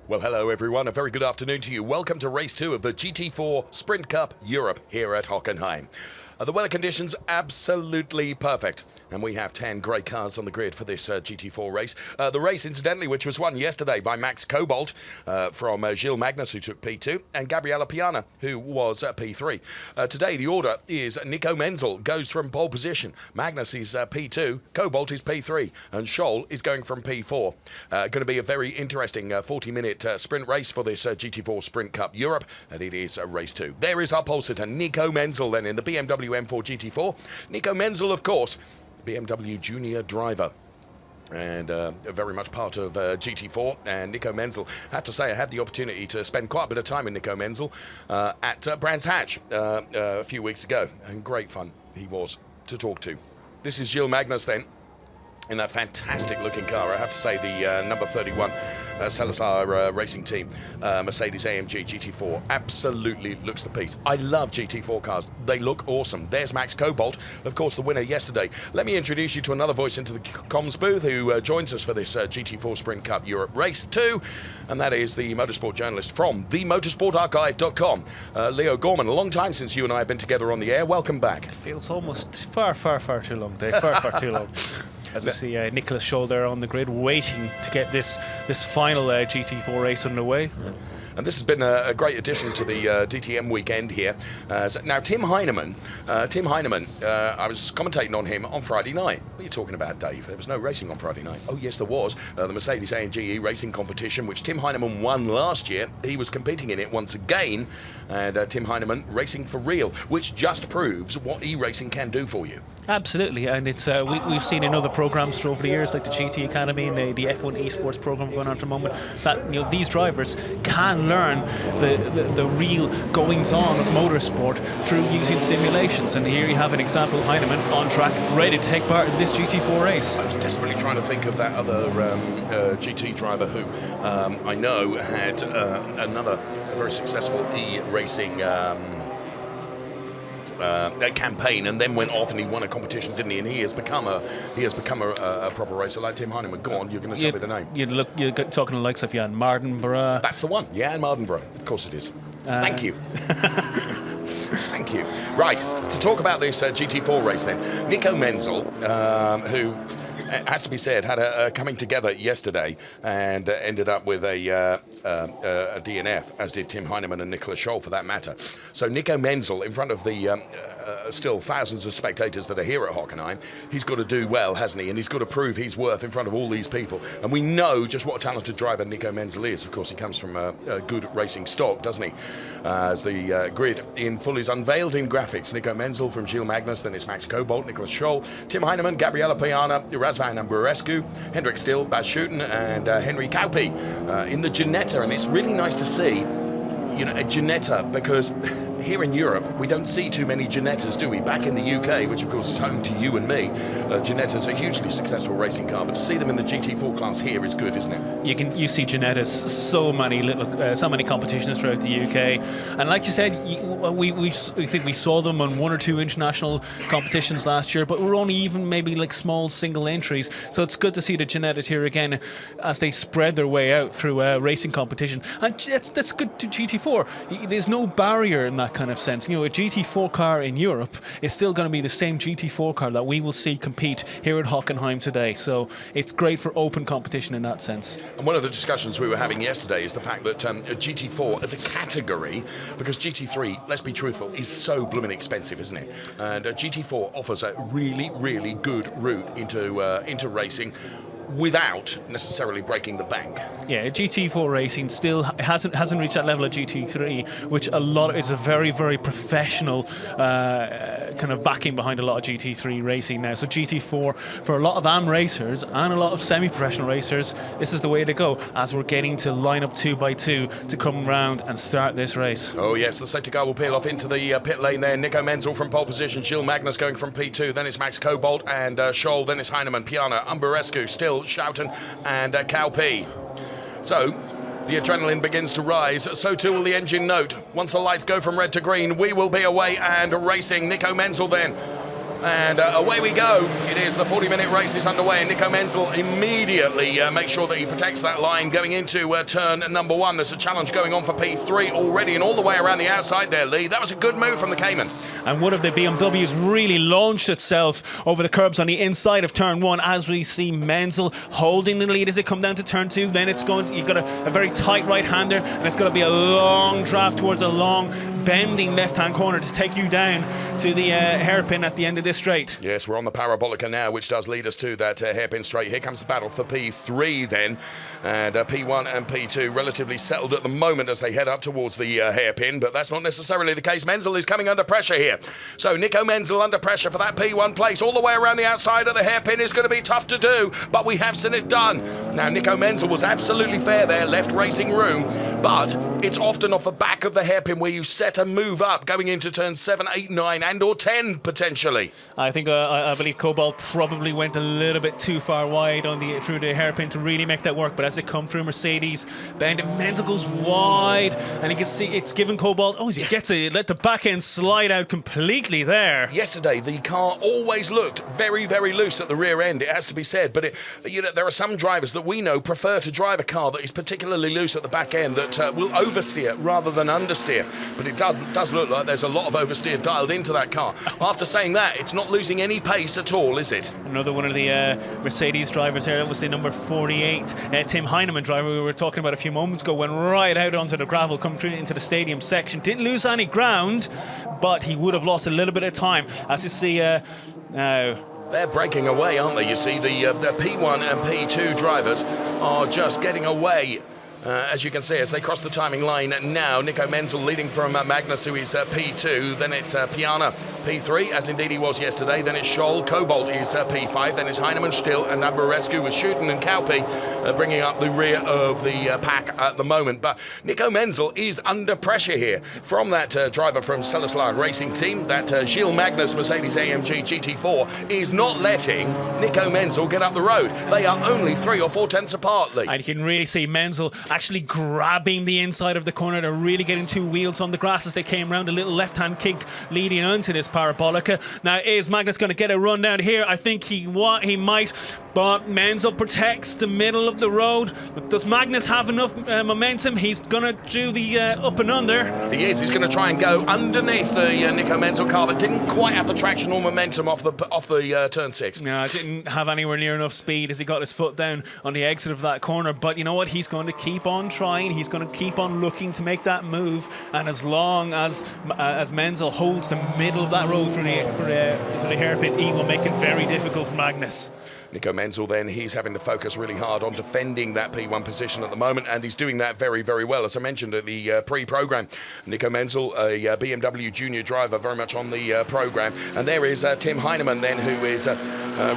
Well, hello everyone, a very good afternoon to you. Welcome to race 2 of the GT4 Sprint Cup Europe here at Hockenheim. The weather conditions absolutely perfect, and we have 10 great cars on the grid for this GT4 race. The race, incidentally, which was won yesterday by Max Cobalt from Magnus, who took P2, and Gabriella Piana, who was P3. Today, the order is Nico Menzel goes from pole position. Magnus is P2, Cobalt is P3, and Scholl is going from P4. Going to be a very interesting 40-minute sprint race for this GT4 Sprint Cup Europe, and it is race 2. There is our pole sitter, Nico Menzel, then in the BMW M4 GT4. Nico Menzel, of course, BMW junior driver, and very much part of GT4. And Nico Menzel, I have to say, I had the opportunity to spend quite a bit of time with Nico Menzel at Brands Hatch a few weeks ago, and great fun he was to talk to. This is Gilles Magnus then, in that fantastic looking car. I have to say the number 31 Salazar racing team, Mercedes-AMG GT4, absolutely looks the piece. I love GT4 cars. They look awesome. There's Max Cobalt, of course, the winner yesterday. Let me introduce you to another voice into the comms booth who joins us for this GT4 Sprint Cup Europe Race 2, and that is the motorsport journalist from themotorsportarchive.com, Leo Gorman. A long time since you and I have been together on the air. Welcome back. It feels almost far too long, Dave. Far too long. As we see Nicholas Scholl there on the grid, waiting to get this final GT4 race underway. And this has been a great addition to the DTM weekend here. Now, Tim Hyneman, I was commentating on him on Friday night. What are you talking about, Dave? There was no racing on Friday night. Oh, yes, there was. The Mercedes-AMG racing competition, which Tim Hyneman won last year. He was competing in it once again. And Tim Hyneman racing for real, which just proves what e-racing can do for you. Absolutely, and it's we've seen in other programs over the years, like the GT Academy and the F1 esports program going on at the moment, that these drivers can learn the real goings-on of motorsport through using simulations. And here you have an example: Hyneman on track, ready to take part in this GT4 race. I was desperately trying to think of that other GT driver who I know had another very successful e-racing campaign, and then went off and he won a competition, didn't he? And he has become a proper racer like Tim Hyneman. Go on, you're going to tell me the name. You're talking the likes of Jan Mardenborough. That's the one, Jan Mardenborough. Of course it is. Thank you. Thank you. Right, to talk about this GT4 race then, Nico Menzel, who, has to be said, had a coming together yesterday and ended up with a DNF, as did Tim Hyneman and Nicholas Scholl for that matter. So Nico Menzel, in front of the still thousands of spectators that are here at Hockenheim, he's got to do well, hasn't he? And he's got to prove his worth in front of all these people. And we know just what a talented driver Nico Menzel is. Of course, he comes from a good racing stock, doesn't he? As the grid in full is unveiled in graphics. Nico Menzel from Gilles Magnus, then it's Max Cobalt, Nicholas Scholl, Tim Hyneman, Gabriella Piana, Razvan Amburescu, Hendrik Still, Baz Schuten, and Henry Kaupi in the Ginetta. And it's really nice to see, a Ginetta, because here in Europe we don't see too many Ginettas, do we? Back in the UK, which of course is home to you and me, Ginetta's a hugely successful racing car, but to see them in the GT4 class here is good, isn't it? You see Ginettas so many competitions throughout the UK, and like you said, we think we saw them on 1 or 2 international competitions last year, but we're only even maybe like small single entries. So it's good to see the Ginettas here again as they spread their way out through racing competition, and that's good to GT4. There's no barrier in that kind of sense. A GT4 car in Europe is still going to be the same GT4 car that we will see compete here at Hockenheim today. So it's great for open competition in that sense. And one of the discussions we were having yesterday is the fact that GT4 as a category, because GT3, let's be truthful, is so blooming expensive, isn't it? And GT4 offers a really, really good route into racing without necessarily breaking the bank. Yeah, GT4 racing still hasn't reached that level of GT3, which is a very, very professional kind of backing behind a lot of GT3 racing now. So GT4, for a lot of AM racers and a lot of semi-professional racers, this is the way to go as we're getting to line up 2 by 2 to come round and start this race. Oh yes, the safety car will peel off into the pit lane there. Nico Menzel from pole position, Gilles Magnus going from P2, then it's Max Cobalt and Scholl, then it's Hyneman, Piana, Umberescu, Still, Schouten and Kaupi. So the adrenaline begins to rise, so too will the engine note. Once the lights go from red to green, we will be away and racing. Nico Menzel then And away we go. It is the 40-minute race is underway, and Nico Menzel immediately makes sure that he protects that line going into turn number 1. There's a challenge going on for P3 already, and all the way around the outside there, Lee. That was a good move from the Cayman. And one of the BMWs really launched itself over the curbs on the inside of turn 1, as we see Menzel holding the lead as it come down to turn 2. Then it's going to, you've got a very tight right-hander, and it's going to be a long draft towards a long bending left-hand corner to take you down to the hairpin at the end of this straight. Yes, we're on the parabolica now, which does lead us to that hairpin straight. Here comes the battle for P3 then, and P1 and P2 relatively settled at the moment as they head up towards the hairpin, but that's not necessarily the case. Menzel is coming under pressure here. So Nico Menzel under pressure for that P1 place all the way around the outside of the hairpin is going to be tough to do, but we have seen it done. Now Nico Menzel was absolutely fair there, left racing room, but it's often off the back of the hairpin where you set a move up going into turn 7, 8, 9 and or 10 potentially. I think I believe Cobalt probably went a little bit too far wide on through the hairpin to really make that work, but as they come through Mercedes, Menzel goes wide, and you can see it's given Cobalt, he gets to let the back end slide out completely there. Yesterday, the car always looked very, very loose at the rear end, it has to be said, but there are some drivers that we know prefer to drive a car that is particularly loose at the back end that will oversteer rather than understeer, but it does look like there's a lot of oversteer dialed into that car. After saying that, it's not losing any pace at all, is it? Another one of the Mercedes drivers there was the number 48, Tim Hyneman driver we were talking about a few moments ago, went right out onto the gravel, come through into the stadium section, didn't lose any ground, but he would have lost a little bit of time. As you see now, they're breaking away, aren't they? You see, the P1 and P2 drivers are just getting away. As you can see, as they cross the timing line now, Nico Menzel leading from Magnus, who is P2, then it's Piana P3, as indeed he was yesterday, then it's Scholl, Cobalt is P5, then it's Heinemann still, and Ambarescu with Schuten and Kaupi bringing up the rear of the pack at the moment. But Nico Menzel is under pressure here from that driver from Celeslar Racing Team, that Gilles Magnus Mercedes-AMG GT4 is not letting Nico Menzel get up the road. They are only 3 or 4 tenths apart, Lee. And you can really see Menzel actually grabbing the inside of the corner. They're really getting 2 wheels on the grass as they came around, a little left-hand kick leading onto this parabolica. Now, is Magnus going to get a run down here? I think he might, but Menzel protects the middle of the road. Does Magnus have enough momentum? He's going to do the up and under. He is. He's going to try and go underneath the Nico Menzel car, but didn't quite have the traction or momentum off the turn 6. No, didn't have anywhere near enough speed as he got his foot down on the exit of that corner. But you know what? He's going to keep on trying. He's going to keep on looking to make that move. And as long as Menzel holds the middle of that road through the hairpin, he will make it very difficult for Magnus. Nico Menzel then, he's having to focus really hard on defending that P1 position at the moment, and he's doing that very, very well. As I mentioned at the pre-program, Nico Menzel, a BMW junior driver, very much on the program. And there is Tim Heineman then, who is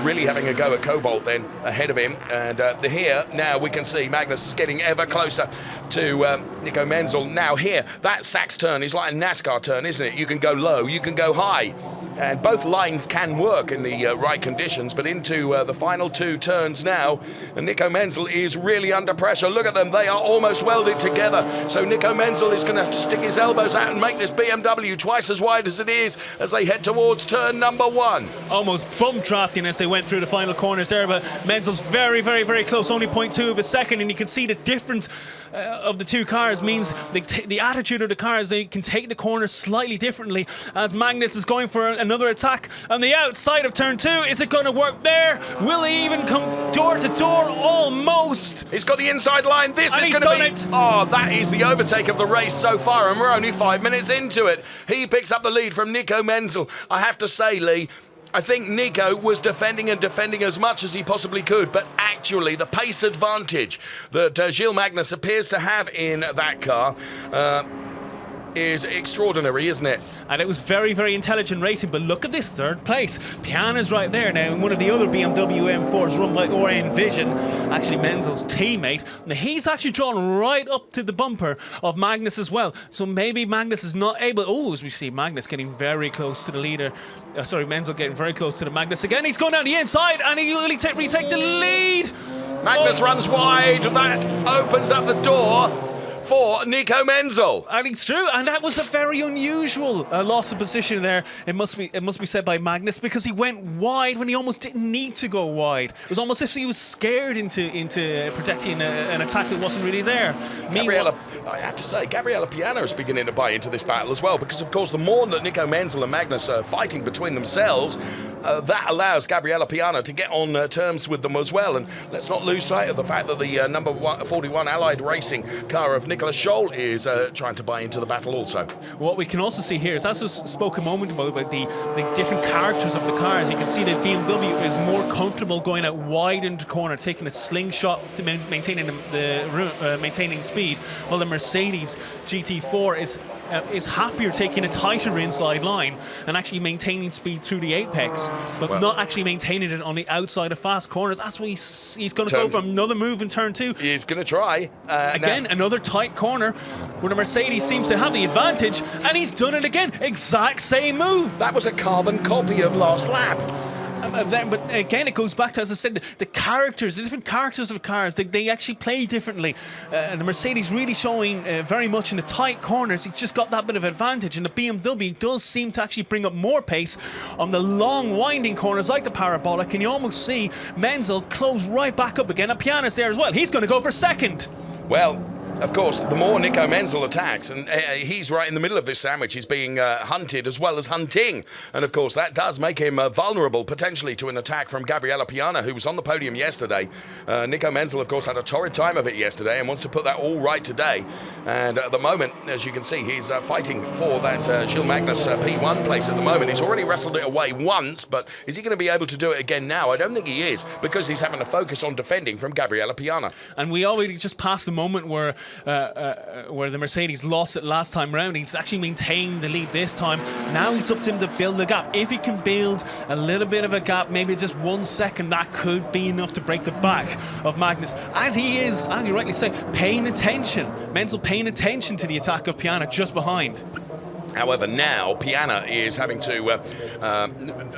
really having a go at Cobalt then, ahead of him. And here, now we can see Magnus is getting ever closer to Nico Menzel. Now here, that Sachs turn is like a NASCAR turn, isn't it? You can go low, you can go high. And both lines can work in the right conditions, but into the final 2 turns now, and Nico Menzel is really under pressure. Look at them, they are almost welded together. So Nico Menzel is going to have to stick his elbows out and make this BMW twice as wide as it is as they head towards turn number 1. Almost bump drafting as they went through the final corners there, but Menzel's very, very, very close, only 0.2 of a second, and you can see the difference of the 2 cars means the attitude of the cars, they can take the corners slightly differently as Magnus is going for another attack on the outside of turn 2. Is it going to work there? Will he even come door to door? Almost. He's got the inside line. This is going to be it. Oh, that is the overtake of the race so far, and we're only 5 minutes into it. He picks up the lead from Nico Menzel. I have to say, Lee, I think Nico was defending as much as he possibly could, but actually the pace advantage that Gilles Magnus appears to have in that car is extraordinary, isn't it? And it was very, very intelligent racing, but look at this 3rd place. Piana's right there now, and one of the other BMW M4s run by Orion Vision, actually Menzel's teammate. Now, he's actually drawn right up to the bumper of Magnus as well, so maybe Magnus is not able... Oh, as we see Magnus getting very close to the leader. Menzel getting very close to the Magnus again. He's going down the inside, and he will retake the lead. Magnus runs wide. That opens up the door for Nico Menzel. And it's true, and that was a very unusual loss of position there. It must be said by Magnus, because he went wide when he almost didn't need to go wide. It was almost as if he was scared into protecting an attack that wasn't really there. I have to say, Gabriella Piana is beginning to buy into this battle as well, because of course the more that Nico Menzel and Magnus are fighting between themselves, that allows Gabriella Piana to get on terms with them as well. And let's not lose sight of the fact that the number 41 Allied Racing car of Nicolas Scholl is trying to buy into the battle also. What we can also see here is, as I spoke a moment ago about the different characters of the cars, you can see that BMW is more comfortable going out wide into the corner, taking a slingshot to maintaining speed, while the Mercedes GT4 is happier taking a tighter inside line and actually maintaining speed through the apex, but not actually maintaining it on the outside of fast corners. That's why he's going to go for another move in turn 2. He's going to try. Again, another tight corner where the Mercedes seems to have the advantage, and he's done it again. Exact same move. That was a carbon copy of last lap. But again, it goes back to, as I said, the characters, the different characters of the cars, they actually play differently. And the Mercedes really showing very much in the tight corners. He's just got that bit of advantage. And the BMW does seem to actually bring up more pace on the long, winding corners like the parabolic. And you almost see Menzel close right back up again. And Piana's there as well. He's going to go for second. Well, of course, the more Nico Menzel attacks, and he's right in the middle of this sandwich, he's being hunted as well as hunting. And of course, that does make him vulnerable potentially to an attack from Gabriella Piana, who was on the podium yesterday. Nico Menzel, of course, had a torrid time of it yesterday and wants to put that all right today. And at the moment, as you can see, he's fighting for that Gilles Magnus P1 place at the moment. He's already wrestled it away once, but is he going to be able to do it again now? I don't think he is, because he's having to focus on defending from Gabriella Piana. And we already just passed the moment where the Mercedes lost it last time round. He's actually maintained the lead this time. Now it's up to him to build the gap. If he can build a little bit of a gap, maybe just 1 second, that could be enough to break the back of Magnus. As he is, as you rightly say, paying attention. Menzel paying attention to the attack of Piana just behind. However, now Piana is having to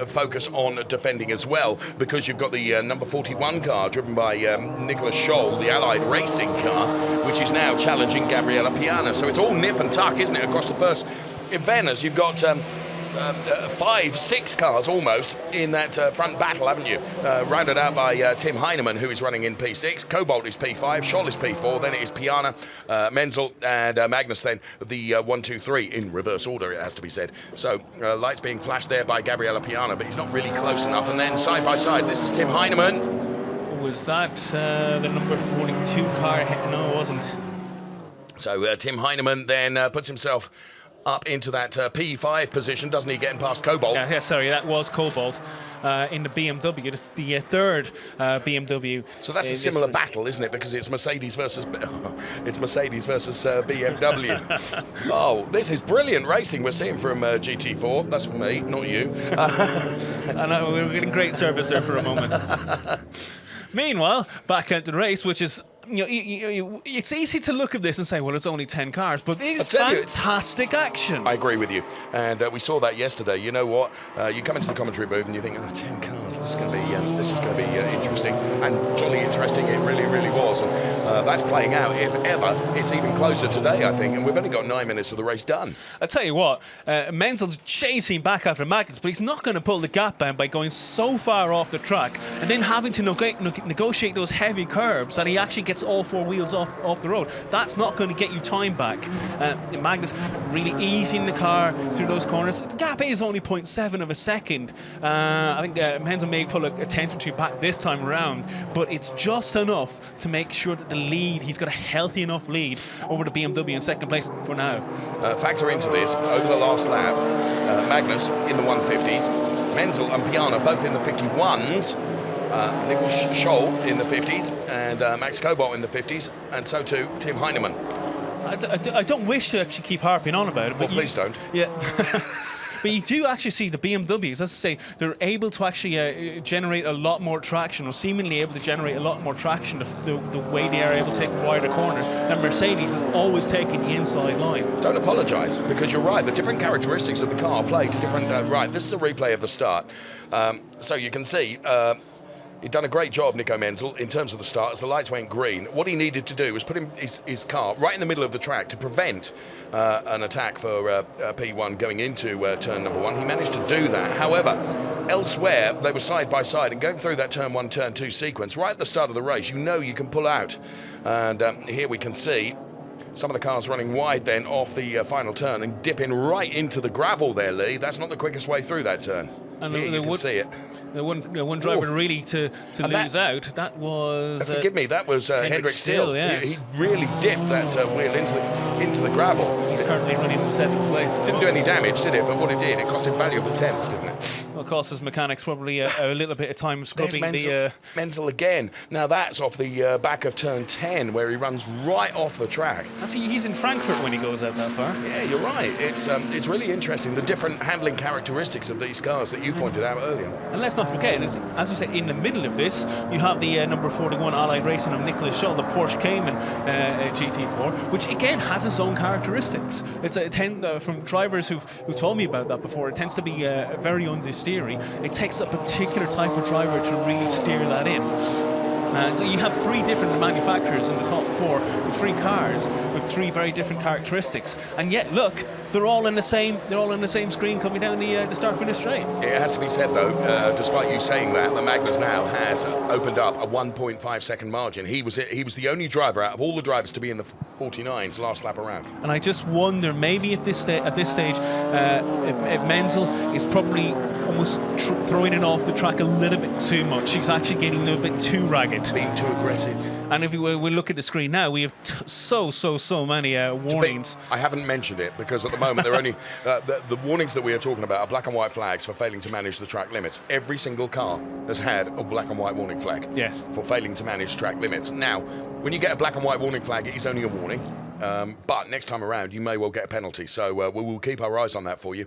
focus on defending as well, because you've got the number 41 car driven by Nicolas Scholl, the Allied Racing car, which is now challenging Gabriella Piana. So it's all nip and tuck, isn't it, across the first. In fairness, you've got 5-6 cars almost in that front battle, haven't you? Rounded out by Tim Hyneman, who is running in P6. Cobalt is P5, Scholl is P4, then it is Piana, Menzel, and Magnus, then the 1, 2, 3 in reverse order, it has to be said. So lights being flashed there by Gabriella Piana, but he's not really close enough. And then side by side, this is Tim Hyneman. Was that the number 42 car? No, it wasn't. So Tim Hyneman then puts himself up into that P5 position, doesn't he, getting past Cobalt? Yeah, sorry, that was Cobalt in the BMW, the third BMW. So that's a similar battle, isn't it? Because it's Mercedes versus BMW. Oh, this is brilliant racing we're seeing from GT4. That's for me, not you. I know, we were getting great service there for a moment. Meanwhile, back at the race, which is, it's easy to look at this and say, well, it's only 10 cars, but it is fantastic action. I agree with you. And we saw that yesterday. You know what? You come into the commentary booth and you think, 10 cars, this is going to be interesting. And jolly interesting it really, really was. And that's playing out. If ever, it's even closer today, I think. And we've only got 9 minutes of the race done. I'll tell you what, Menzel's chasing back after Magnus, but he's not going to pull the gap down by going so far off the track and then having to negotiate those heavy curbs that he actually gets all 4 wheels off the road. That's not going to get you time back. Magnus really easing the car through those corners. The gap is only 0.7 of a second. I think Menzel may pull a tenth or two back this time around, but it's just enough to make sure that the lead, he's got a healthy enough lead over the BMW in second place for now. Factor into this, over the last lap, Magnus in the 150s, Menzel and Piana both in the 51s, Nicolas Scholl in the 50s, and Max Cobalt in the 50s, and so too Tim Hyneman. I don't wish to actually keep harping on about it, but please don't. Yeah. But you do actually see the BMWs, as I say, they're able to actually generate a lot more traction, or seemingly able to generate a lot more traction the way they are able to take wider corners. And Mercedes is always taking the inside line. Don't apologise, because you're right. The different characteristics of the car play to different... right, this is a replay of the start. So you can see... He'd done a great job, Nico Menzel, in terms of the start. As the lights went green, what he needed to do was put his car right in the middle of the track to prevent an attack for P1 going into turn number 1. He managed to do that. However, elsewhere, they were side by side, and going through that turn 1, turn 2 sequence, right at the start of the race, you can pull out. And here we can see some of the cars running wide then off the final turn and dipping right into the gravel there, Lee. That's not the quickest way through that turn. And you can see it. The one driver really to lose out, that was... forgive me, that was Hendrik Still. Yes. He really dipped that wheel into the gravel. He's currently running in 7th place. Didn't do any damage, did it? But what it did, it cost him valuable tenths, didn't it? Well, cost his mechanics probably a little bit of time scrubbing Menzel again. Now that's off the back of turn 10, where he runs right off the track. He's in Frankfurt when he goes out that far. Yeah, you're right. It's really interesting, the different handling characteristics of these cars that you pointed out earlier. And let's not forget, as you say, in the middle of this, you have the number 41 Allied Racing of Nicholas Scholl, the Porsche Cayman GT4, which again has its own characteristics. It's from drivers who've told me about that before. It tends to be very understeery. It takes a particular type of driver to really steer that in. So you have 3 different manufacturers in the top 4 with 3 cars with 3 very different characteristics, and yet look, they're all in the same screen coming down the start-finish straight. It has to be said though, despite you saying that, Magnus now has opened up a 1.5 second margin. He was the only driver out of all the drivers to be in the 49s last lap around. And I just wonder, maybe at this stage, if Menzel is probably almost throwing it off the track a little bit too much. He's actually getting a little bit too ragged, being too aggressive. And if we look at the screen now, we have so many warnings. I haven't mentioned it because at the moment they're only the warnings that we are talking about are black and white flags for failing to manage the track limits. Every single car has had a black and white warning flag. Yes. For failing to manage track limits. Now, when you get a black and white warning flag, it is only a warning. But next time around, you may well get a penalty. So we will keep our eyes on that for you.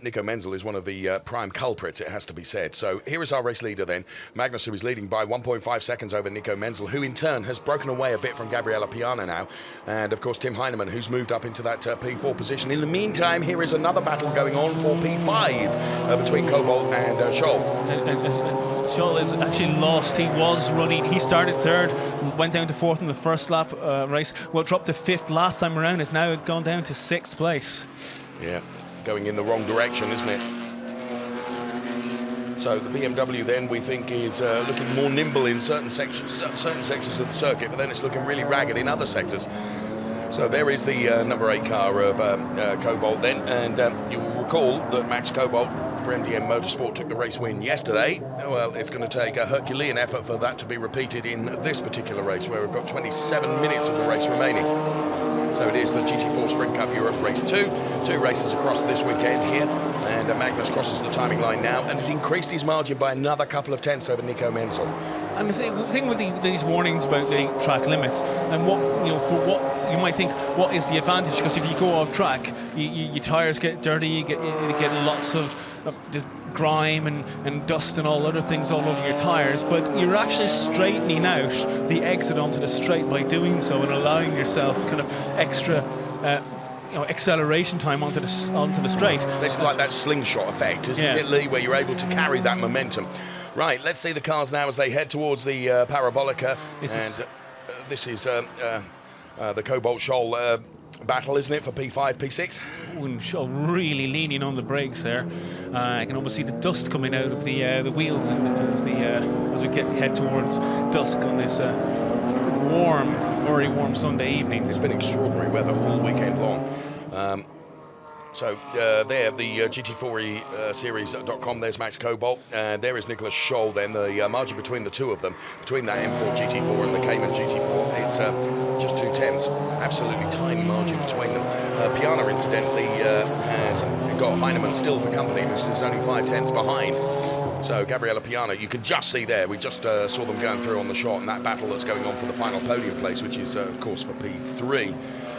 Nico Menzel is one of the prime culprits, it has to be said. So here is our race leader then, Magnus, who is leading by 1.5 seconds over Nico Menzel, who in turn has broken away a bit from Gabriella Piana now. And of course, Tim Hyneman, who's moved up into that P4 position. In the meantime, here is another battle going on for P5 between Cobalt and Scholl. Scholl has actually lost. He was running. He started 3rd, went down to 4th in the first lap race. Well, dropped to 5th last time around. Has now gone down to 6th place. Yeah, going in the wrong direction, isn't it? So the BMW then we think is looking more nimble in certain sectors of the circuit, but then it's looking really ragged in other sectors. So there is the number 8 car of Cobalt then, and you will recall that Max Cobalt for MDM Motorsport took the race win yesterday. Well, it's going to take a Herculean effort for that to be repeated in this particular race, where we've got 27 minutes of the race remaining. So it is the GT4 Sprint Cup Europe Race 2. 2 races across this weekend here, and Magnus crosses the timing line now and has increased his margin by another couple of tenths over Nico Menzel. And the thing with these warnings about the track limits, and what for what you might think, what is the advantage? Because if you go off track, your tires get dirty, you get lots of just grime and dust and all other things all over your tires, but you're actually straightening out the exit onto the straight by doing so and allowing yourself kind of extra acceleration time onto the straight. It's like that slingshot effect, isn't it, Lee, where you're able to carry that momentum. Right, let's see the cars now as they head towards the Parabolica. This is the Cobalt Scholl battle, isn't it, for P5, P6? And Scholl really leaning on the brakes there. I can almost see the dust coming out of the wheels as we head towards dusk on this very warm Sunday evening. It's been extraordinary weather all weekend long. So there, the GT4 series.com, there's Max Cobalt, and there is Nicholas Scholl then. The margin between the two of them, between that M4 GT4 and the Cayman GT4, it's just 2 tenths. Absolutely tiny margin between them. Piana, incidentally, has got Hyneman still for company, which is only 5 tenths behind. So Gabriella Piana, you can just see there, we just saw them going through on the shot, and that battle that's going on for the final podium place, which is, of course, for P3.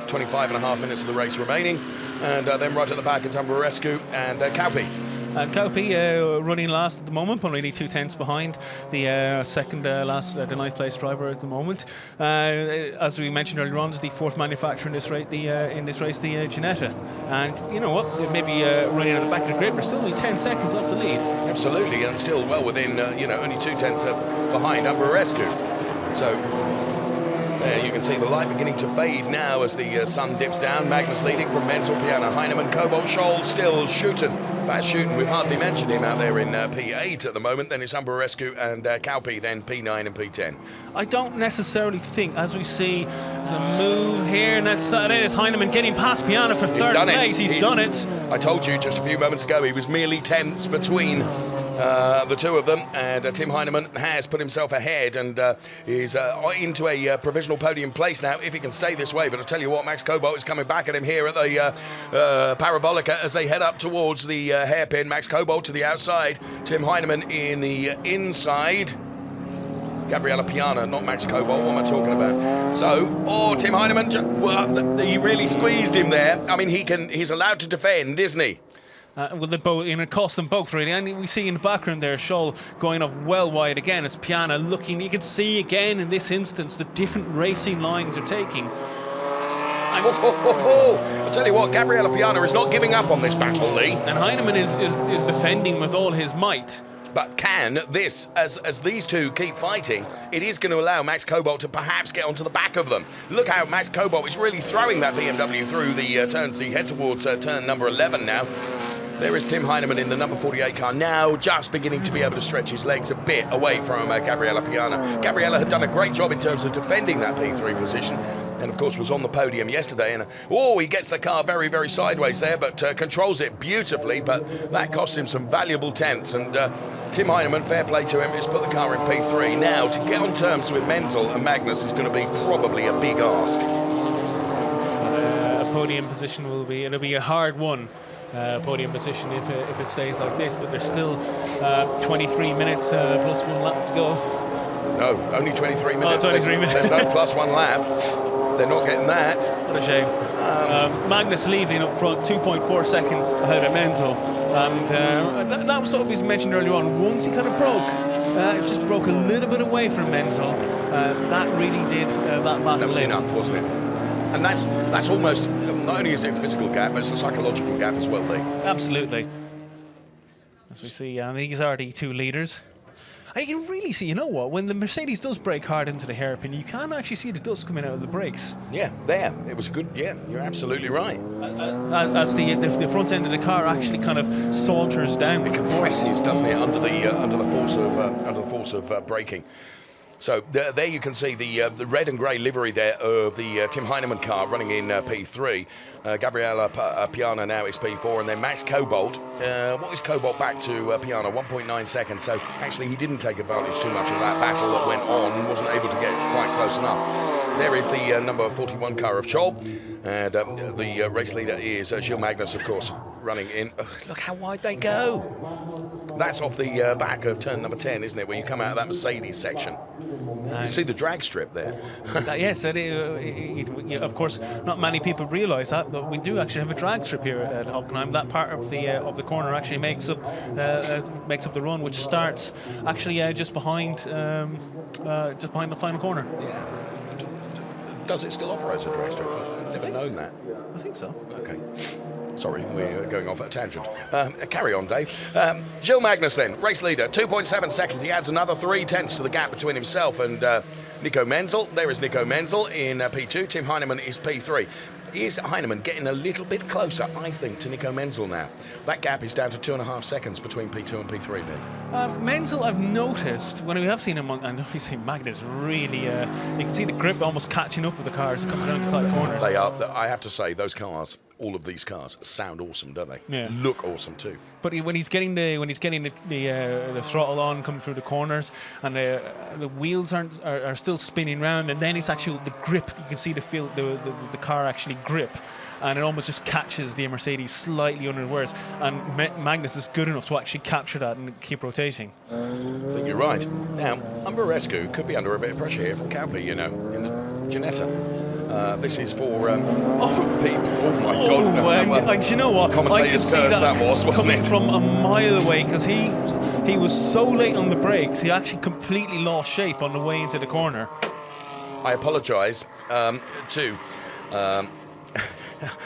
25.5 minutes of the race remaining. And then right at the back, it's Ambarescu and Kaupi. And Kaupi running last at the moment, but only 2/10 behind the second last, the 9th place driver at the moment. As we mentioned earlier on, is the 4th manufacturer in this race, the Ginetta. And you know what? They may be running at the back of the grid, but still only 10 seconds off the lead. Absolutely, and still well within, only 2/10 behind Ambarescu. So there you can see the light beginning to fade now as the sun dips down. Magnus leading from Menzel, Piana, Hyneman, Cobalt, Scholl still shooting. Bad shooting, we've hardly mentioned him out there in P8 at the moment. Then it's Ambarescu and Kaupi, then P9 and P10. I don't necessarily think, as we see, there's a move here, and that's it. It's Hyneman getting past Piana for third place. He's done it. I told you just a few moments ago, he was merely tenths between the two of them, and Tim Hyneman has put himself ahead and is into a provisional podium place now, if he can stay this way. But I'll tell you what, Max Cobalt is coming back at him here at the Parabolica as they head up towards the hairpin. Max Cobalt to the outside, Tim Hyneman in the inside. Gabriella Piana, not Max Cobalt, what am I talking about? So, Tim Hyneman, well, he really squeezed him there. I mean, he's allowed to defend, isn't he? Well, they both, it cost them both really, and we see in the background there Scholl going off well wide again as Piana looking. You can see again in this instance the different racing lines are taking. I'll tell you what, Gabriella Piana is not giving up on this battle, Lee. And Hyneman is defending with all his might. But can this, as these two keep fighting, it is going to allow Max Cobalt to perhaps get onto the back of them. Look how Max Cobalt is really throwing that BMW through the turns. He head towards turn number 11 now. There is Tim Hyneman in the number 48 car, now just beginning to be able to stretch his legs a bit away from Gabriella Piana. Gabriella had done a great job in terms of defending that P3 position, and of course was on the podium yesterday. And he gets the car very, very sideways there, but controls it beautifully, but that cost him some valuable tenths. And Tim Hyneman, fair play to him, has put the car in P3. Now, to get on terms with Menzel and Magnus is going to be probably a big ask. A podium position it'll be a hard one. Podium position if it stays like this, but there's still 23 minutes plus 1 lap to go. No, only 23 minutes. 23 minutes. There's no plus 1 lap. They're not getting that. What a shame. Magnus leading up front, 2.4 seconds ahead of Menzel. And that was something we mentioned earlier on. Once he kind of it just broke a little bit away from Menzel. That really did that battle. That was enough, wasn't it? And that's almost, not only is it a physical gap, but it's a psychological gap as well, Lee. Absolutely. As we see, these are the two leaders. And you can really see, you know what, when the Mercedes does brake hard into the hairpin, you can actually see the dust coming out of the brakes. Yeah, there. It was a good, you're absolutely right. As the front end of the car actually kind of saunters down. It compresses, doesn't it, under the force of braking. So there you can see the red and grey livery there of the Tim Hyneman car running in P3. Gabriella Piana now is P4, and then Max Cobalt. What is Cobalt back to Piana? 1.9 seconds. So actually he didn't take advantage too much of that battle that went on, wasn't able to get quite close enough. There is the number 41 car of Scholl, and the race leader is Gilles Magnus, of course, running in. Look how wide they go. That's off the back of turn number 10, isn't it, where you come out of that Mercedes section. You see the drag strip there. Yes, of course, not many people realise that, but we do actually have a drag strip here at Hockenheim. That part of the corner actually makes up the run, which starts actually just behind the final corner. Yeah. Does it still offer as a drag strip? I've never known that. I think so. Okay. Sorry, we're going off at a tangent. Carry on, Dave. Gilles Magnus then, race leader, 2.7 seconds. He adds another 3/10 to the gap between himself and Nico Menzel. There is Nico Menzel in P2. Tim Hyneman is P3. Is Hyneman getting a little bit closer, I think, to Nico Menzel now? That gap is down to 2.5 seconds between P2 and P3 now. Menzel, I've noticed, when we have seen him, and we've seen Magnus really, you can see the grip almost catching up with the cars coming down to tight corners. They are, I have to say, those cars, all of these cars, sound awesome, don't they? Yeah. Look awesome too. But when he's getting the throttle on coming through the corners, and the wheels are still spinning round, and then it's actually the grip. You can see the car actually grip, and it almost just catches the Mercedes slightly unawares. And Magnus is good enough to actually capture that and keep rotating. I think you're right. Now, Ambarescu could be under a bit of pressure here from Kaupi, in the Ginetta. This is for Pete. Oh my God! And do you know what? I could see that wasn't coming it? from a mile away because he was so late on the brakes. He actually completely lost shape on the way into the corner. I apologise to. I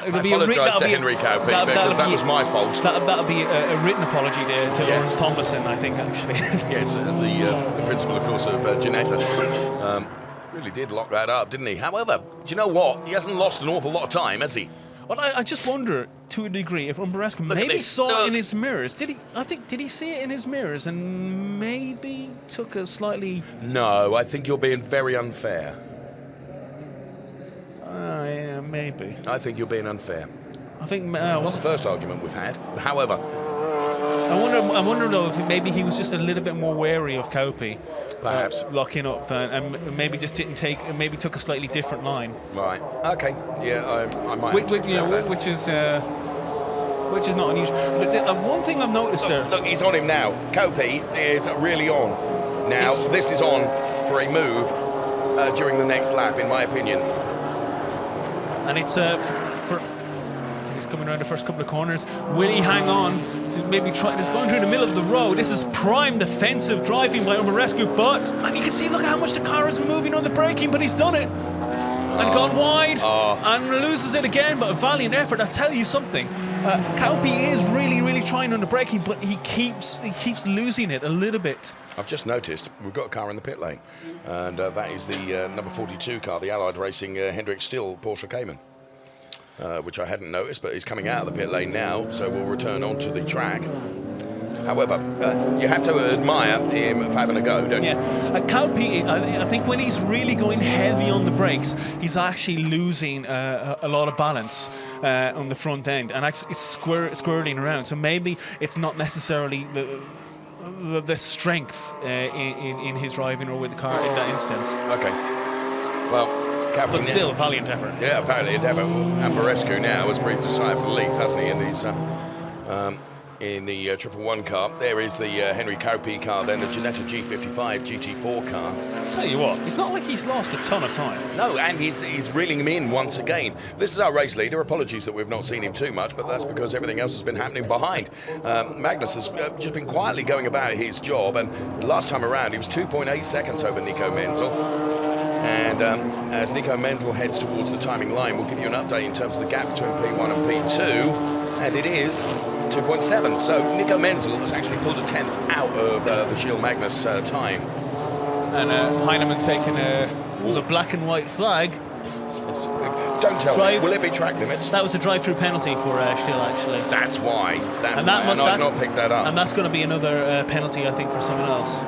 It'll be apologise to Henry Cowpea because that was my fault. That'll be a written apology to Lawrence Thomason, I think, actually. Yes, the principal, of course, of Ginetta. Really did lock that up, didn't he? However, do you know what? He hasn't lost an awful lot of time, has he? Well, I just wonder, to a degree, if Umberescu maybe saw it in his mirrors. Did he see it in his mirrors and maybe took a slightly... No, I think you're being very unfair. Yeah, maybe. I think you're being unfair. I think... Not the first argument we've had. However... I wonder though if maybe he was just a little bit more wary of Cowpea. Perhaps. Locking up then, and maybe just maybe took a slightly different line. Right. Okay. Yeah, I might. Which is not unusual. One thing I've noticed Look, he's on him now. Cowpea is really on. Now, this is on for a move during the next lap, in my opinion. And it's he's coming around the first couple of corners. Will he hang on to maybe try? It's going through the middle of the road. This is prime defensive driving by Umberescu, and you can see, look how much the car is moving on the braking, but he's done it. And gone wide, and loses it again, but a valiant effort. I'll tell you something. Cowpea is really, really trying on the braking, but he keeps losing it a little bit. I've just noticed we've got a car in the pit lane, and that is the number 42 car, the Allied Racing Hendrik Still Porsche Cayman. Which I hadn't noticed, but he's coming out of the pit lane now, so we'll return onto the track. However, you have to admire him for having a go, don't you? Yeah, Cowpea, I think when he's really going heavy on the brakes, he's actually losing a lot of balance on the front end, and it's squirting around. So maybe it's not necessarily the strength in his driving or with the car in that instance. Okay. Well. But still, a valiant effort. Yeah, valiant effort. Umberescu now has breathed a sigh of relief, hasn't he? And he's in the 111 car. There is the Henry Cowpea car, then the Ginetta G55 GT4 car. I'll tell you what, it's not like he's lost a ton of time. No, and he's reeling him in once again. This is our race leader. Apologies that we've not seen him too much, but that's because everything else has been happening behind. Magnus has just been quietly going about his job, and last time around he was 2.8 seconds over Nico Menzel. And as Nico Menzel heads towards the timing line, we'll give you an update in terms of the gap between P1 and P2, and it is 2.7. So Nico Menzel has actually pulled a tenth out of the Gilles Magnus time. And Hyneman taking a black and white flag. Don't tell me, will it be track limits? That was a drive-through penalty for Still, actually. That's why. I've not picked that up. And that's going to be another penalty, I think, for someone else.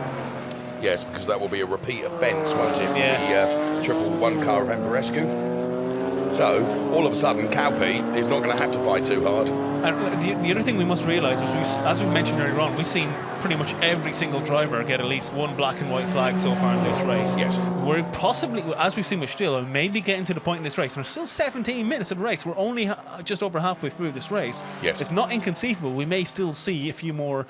Yes, because that will be a repeat offence, won't it, for the 111 car of Umberescu. So, all of a sudden, Cowpea is not going to have to fight too hard. And the other thing we must realise is, as we mentioned earlier on, we've seen pretty much every single driver get at least one black and white flag so far in this race. Yes. We're possibly, as we've seen with Still, maybe getting to the point in this race. We're still 17 minutes of the race. We're only just over halfway through this race. Yes. It's not inconceivable. We may still see a few more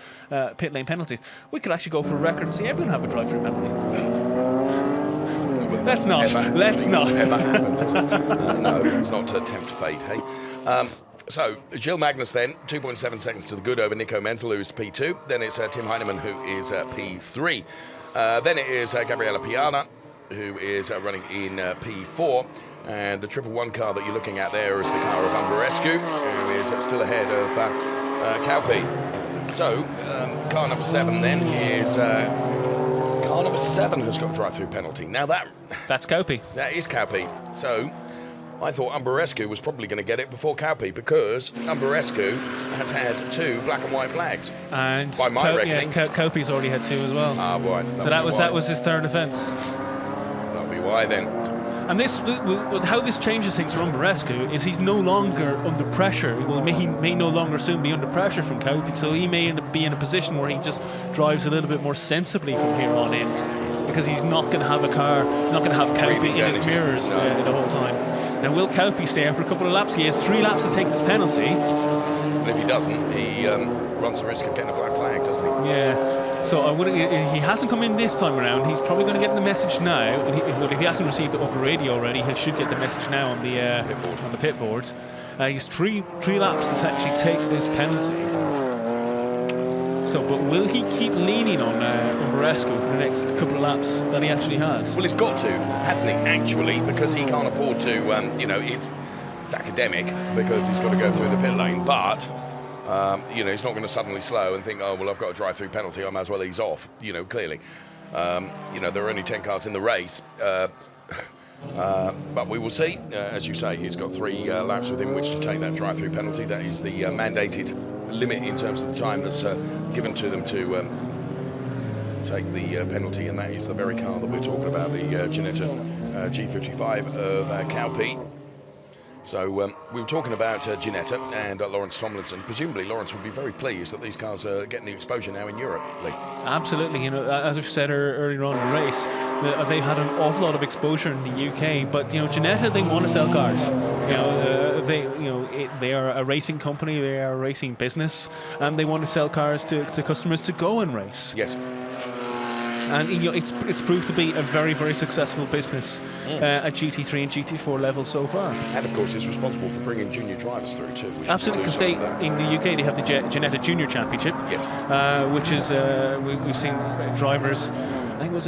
pit lane penalties. We could actually go for a record and see everyone have a drive-through penalty. Let's not. Let's not. No, let's not tempt fate, hey? So, Gilles Magnus then, 2.7 seconds to the good over Nico Menzel, who's P2. Then it's Tim Hyneman, who is P3. Then it is Gabriella Piana, who is running in P4. And the 111 car that you're looking at there is the car of Umberescu, who is still ahead of Cowpea. So, car number 7 then is... car number 7 has got a drive-through penalty. Now that's Cowpea. That is Cowpea. So I thought Umberescu was probably going to get it before Cowpea because Umberescu has had 2 black and white flags. And by my reckoning, Cowpea's already had 2 as well. Ah, right. So that was his third offence. That'll be why then. And how this changes things for Umberescu is he's no longer under pressure. Well, he may no longer soon be under pressure from Cowpea, so he may end up being in a position where he just drives a little bit more sensibly from here on in, because he's not going to have a car. He's not going to have Cowpea in his mirrors the whole time. Now, will Cowpea stay out for a couple of laps? He has 3 laps to take this penalty. And if he doesn't, he runs the risk of getting a black flag, doesn't he? Yeah. So he hasn't come in this time around. He's probably going to get the message now. And if he hasn't received it over radio already, he should get the message now on the pit board. He's three laps to actually take this penalty. So, but will he keep leaning on Varesco for the next couple of laps that he actually has? Well, he's got to, hasn't he, actually, because he can't afford to, it's academic because he's got to go through the pit lane, but, he's not going to suddenly slow and think, oh, well, I've got a drive-through penalty, I might as well ease off, clearly. There are only 10 cars in the race, but we will see. As you say, he's got 3 laps within which to take that drive-through penalty. That is the mandated limit in terms of the time that's given to them to take the penalty, and that is the very car that we're talking about, the Ginetta G55 of Cowpea. So we were talking about Ginetta and Lawrence Tomlinson. Presumably Lawrence would be very pleased that these cars are getting the exposure now in Europe, Lee. Absolutely. As we've said earlier on in the race, they've had an awful lot of exposure in the UK, but Ginetta, they want to sell cars. They are a racing company, they are a racing business, and they want to sell cars to customers to go and race. Yes. And it's proved to be a very, very successful business at GT3 and GT4 level so far. And of course, it's responsible for bringing junior drivers through too. Absolutely, because in the UK they have the Ginetta Junior Championship. Yes. Which is we've seen drivers. I think was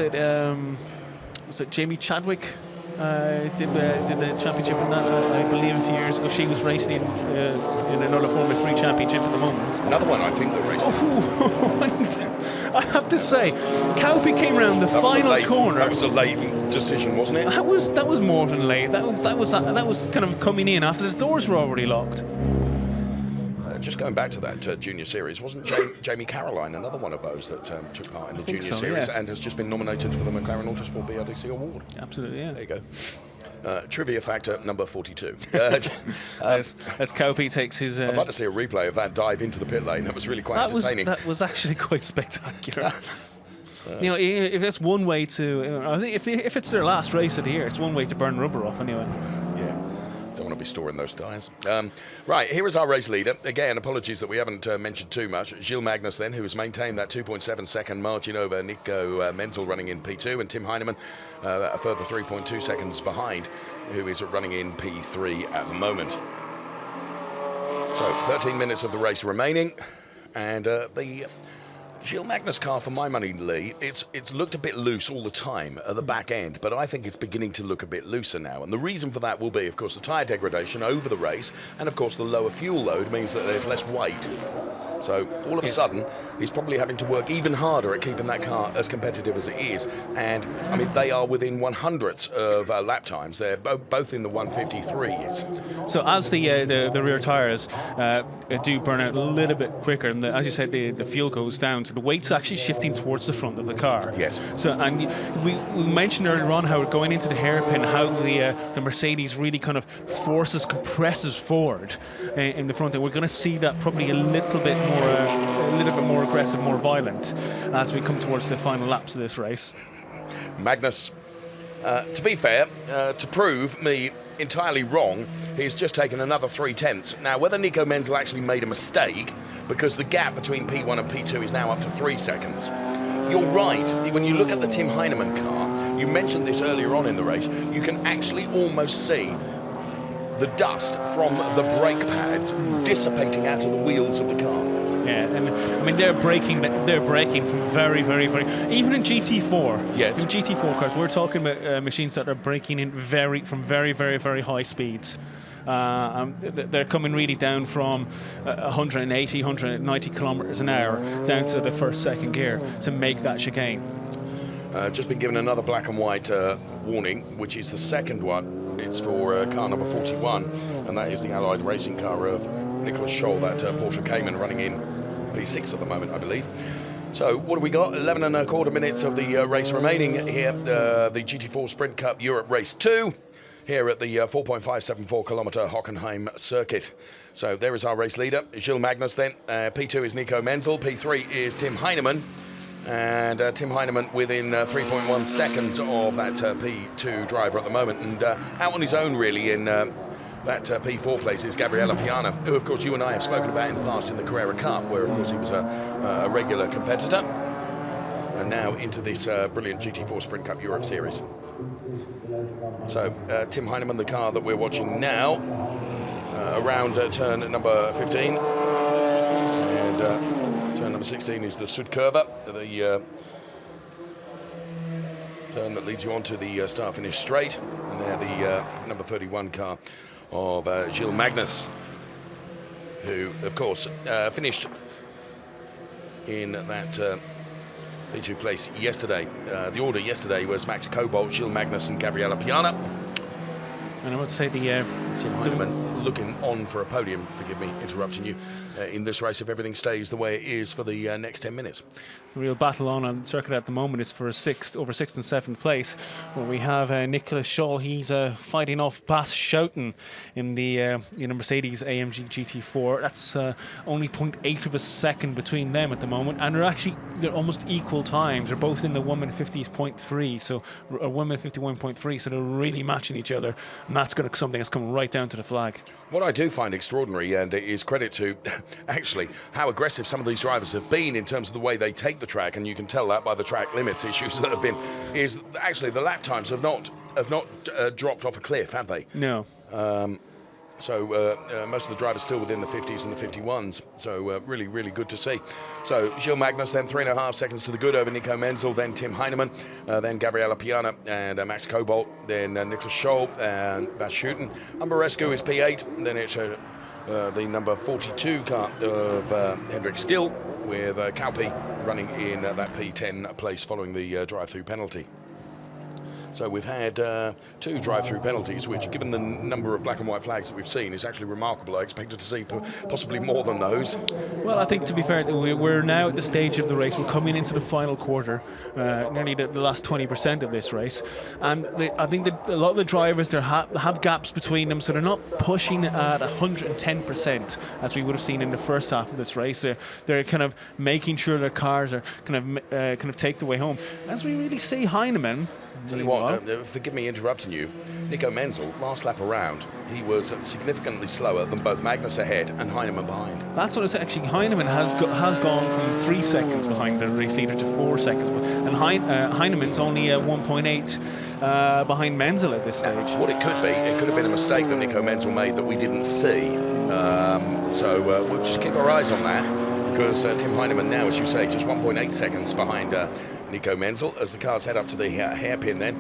it Jamie Chadwick. Did the championship in that, I believe, a few years ago. She was racing in another Formula 3 championship at the moment. Another one, I think, that raced. I have to say, Cowpea came around the final corner. That was a late decision, wasn't it? That was more than late. That was kind of coming in after the doors were already locked. Just going back to that junior series, wasn't Jamie Caroline another one of those that took part in the junior series, yes, and has just been nominated for the McLaren Autosport BRDC award? Absolutely, yeah. There you go. Trivia factor number 42. As Cowpea takes his... I'd like to see a replay of that dive into the pit lane. That was really quite entertaining. That was actually quite spectacular. If that's one way to... I think if it's their last race of the year, it's one way to burn rubber off anyway. Yeah. Don't want to be storing those tyres. Right, here is our race leader. Again, apologies that we haven't mentioned too much. Gilles Magnus then, who has maintained that 2.7 second margin over Nico Menzel running in P2, and Tim Hyneman a further 3.2 seconds behind, who is running in P3 at the moment. So 13 minutes of the race remaining, and the Gilles Magnus car, for my money, Lee, it's looked a bit loose all the time at the back end, but I think it's beginning to look a bit looser now. And the reason for that will be, of course, the tyre degradation over the race, and of course the lower fuel load means that there's less weight. So all of a sudden, he's probably having to work even harder at keeping that car as competitive as it is. And, I mean, they are within 100ths of lap times. They're both in the 153s. So as the rear tyres do burn out a little bit quicker, and as you said, the fuel goes down, so the weight's actually shifting towards the front of the car. Yes. So, and we mentioned earlier on how going into the hairpin, how the Mercedes really kind of compresses forward in the front. And we're going to see that probably a little bit more aggressive, more violent as we come towards the final laps of this race. Magnus, to be fair, to prove me entirely wrong, he's just taken another 3/10. Now, whether Nico Menzel actually made a mistake, because the gap between P1 and P2 is now up to 3 seconds. You're right. When you look at the Tim Hyneman car, you mentioned this earlier on in the race, you can actually almost see the dust from the brake pads dissipating out of the wheels of the car. Yeah, and I mean they're braking from very, very, very. Even in GT4, yes, in GT4 cars, we're talking about machines that are braking in from very, very, very high speeds. They're coming really down from 180, 190 kilometers an hour down to the second gear to make that chicane. Just been given another black and white warning, which is the second one. It's for car number 41, and that is the Allied racing car of Nicholas Scholl, that Porsche Cayman, running in P6 at the moment, I believe. So what have we got? 11 1/4 minutes of the race remaining here. The GT4 Sprint Cup Europe Race 2 here at the 4.574 kilometre Hockenheim circuit. So there is our race leader, Gilles Magnus then. P2 is Nico Menzel. P3 is Tim Hyneman. And Tim Hyneman within 3.1 seconds of that P2 driver at the moment. And out on his own, really, in that P4 place is Gabriele Piana, who, of course, you and I have spoken about in the past in the Carrera Cup, where, of course, he was a regular competitor. and now into this brilliant GT4 Sprint Cup Europe series. So Tim Hyneman, the car that we're watching now, around turn number 15, and turn number 16 is the Sudkurva, the turn that leads you onto the start-finish straight, and they're the number 31 car of Gilles Magnus, who, of course, finished in that P2 place yesterday. The order yesterday was Max Cobalt, Gilles Magnus, and Gabriella Piana. And I would say the Tim Hyneman looking on for a podium, forgive me interrupting you, in this race if everything stays the way it is for the next 10 minutes. The real battle on the circuit at the moment is for over 6th and 7th place, where we have Nicholas Scholl. He's fighting off Bas Schouten in the Mercedes-AMG GT4. That's only 0.8 of a second between them at the moment, and they're almost equal times. They're both in the 1 minute 50.3, so 1 minute 51.3, so they're really matching each other, and that's something that's coming right down to the flag. What I do find extraordinary, and it is credit to actually how aggressive some of these drivers have been in terms of the way they take the track, and you can tell that by the track limits issues that have been, is actually the lap times have not dropped off a cliff, have they? No. So most of the drivers still within the 50s and the 51s. So really, really good to see. So Gilles Magnus then 3.5 seconds to the good over Nico Menzel, then Tim Hyneman, then Gabriella Piana and Max Cobalt, then Nicholas Scholl and Bas Schouten. Umberescu is P8, and then it's the number 42 car of Hendrik Still with Kalpi running in that P10 place following the drive-through penalty. So we've had 2 drive-through penalties, which, given the number of black and white flags that we've seen, is actually remarkable. I expected to see possibly more than those. Well, I think, to be fair, we're now at the stage of the race. We're coming into the final quarter, nearly the last 20% of this race. And I think that a lot of the drivers there have gaps between them, so they're not pushing at 110%, as we would have seen in the first half of this race. They're kind of making sure their cars are kind of take the way home. As we really see Hyneman. Tell you what, forgive me interrupting you. Nico Menzel, last lap around, he was significantly slower than both Magnus ahead and Hyneman behind. That's what I said. Actually, Hyneman has gone from 3 seconds behind the race leader to 4 seconds, and Hyneman's only 1.8 behind Menzel at this stage. What it could have been a mistake that Nico Menzel made that we didn't see. So we'll just keep our eyes on that, because Tim Hyneman now, as you say, just 1.8 seconds behind Nico Menzel as the cars head up to the hairpin then.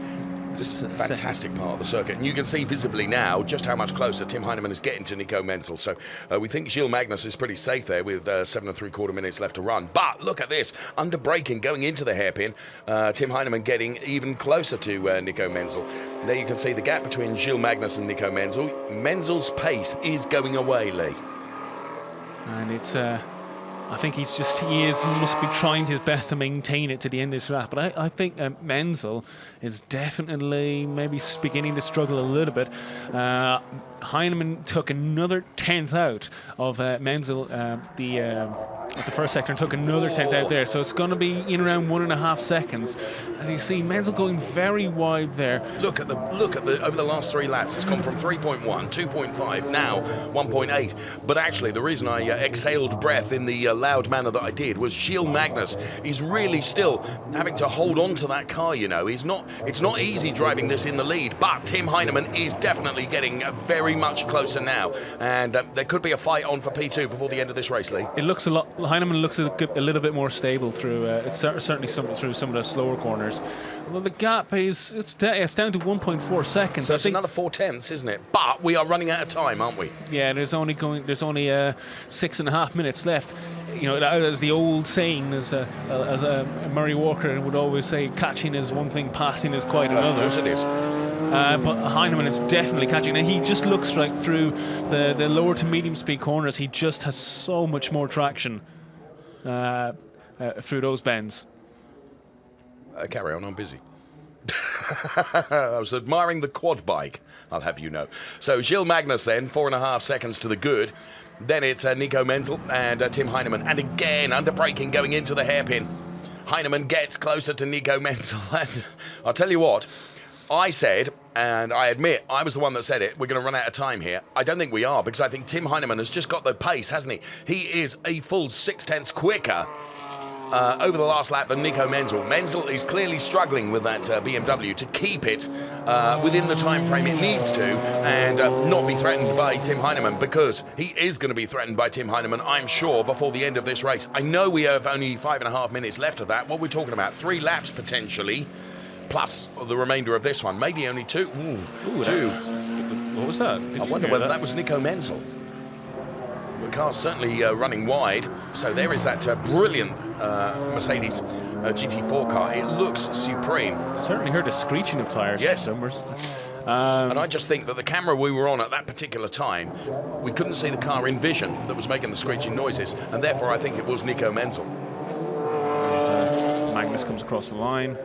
This is a fantastic part of the circuit, and you can see visibly now just how much closer Tim Hyneman is getting to Nico Menzel. So we think Gilles Magnus is pretty safe there with 7 3/4 minutes left to run. But look at this, under braking going into the hairpin, Tim Hyneman getting even closer to Nico Menzel. There you can see the gap between Gilles Magnus and Nico Menzel. Menzel's pace is going away, Lee. And it's I think he must be trying his best to maintain it to the end of this lap. But I think Menzel is definitely maybe beginning to struggle a little bit. Hyneman took another 10th out of Menzel at the first sector, and took another 10th out there. So it's going to be in around 1.5 seconds. As you see, Menzel going very wide there. Look at the over the last 3 laps. It's gone from 3.1, 2.5, now 1.8. But actually, the reason I exhaled breath in the loud manner that I did was Gilles Magnus is really still having to hold on to that car. It's not easy driving this in the lead, but Tim Hyneman is definitely getting very much closer now, and there could be a fight on for P2 before the end of this race, Lee. It looks Hyneman looks a little bit more stable through certainly through some of the slower corners. Although the gap it's down to 1.4 seconds. So it's another 4/10, isn't it? But we are running out of time, aren't we? Yeah, there's only 6.5 minutes left. As the old saying, as Murray Walker would always say, catching is one thing, passing is quite another. Of course it is. But Hyneman is definitely catching, and he just looks like through the lower to medium speed corners, he just has so much more traction through those bends. Carry on, I'm busy. I was admiring the quad bike, I'll have you know. So Gilles Magnus then, 4.5 seconds to the good. Then it's Nico Menzel and Tim Hyneman. And again, under braking going into the hairpin. Hyneman gets closer to Nico Menzel. And I'll tell you what, I said, and I admit, I was the one that said it, we're going to run out of time here. I don't think we are, because I think Tim Hyneman has just got the pace, hasn't he? He is a full 0.6 quicker over the last lap than Nico Menzel. Menzel is clearly struggling with that BMW to keep it within the time frame it needs to and not be threatened by Tim Hyneman, because he is going to be threatened by Tim Hyneman, I'm sure, before the end of this race. I know we have only 5.5 minutes left of that. What we're talking about, 3 laps potentially, plus the remainder of this one. Maybe only 2. Ooh, 2. What was that? I wonder whether that was Nico Menzel. The car's certainly running wide. So there is that brilliant Mercedes GT4 car. It looks supreme. Certainly heard a screeching of tyres. Yes. And I just think that the camera we were on at that particular time, we couldn't see the car in vision that was making the screeching noises, and therefore I think it was Nico Menzel. Magnus comes across the line.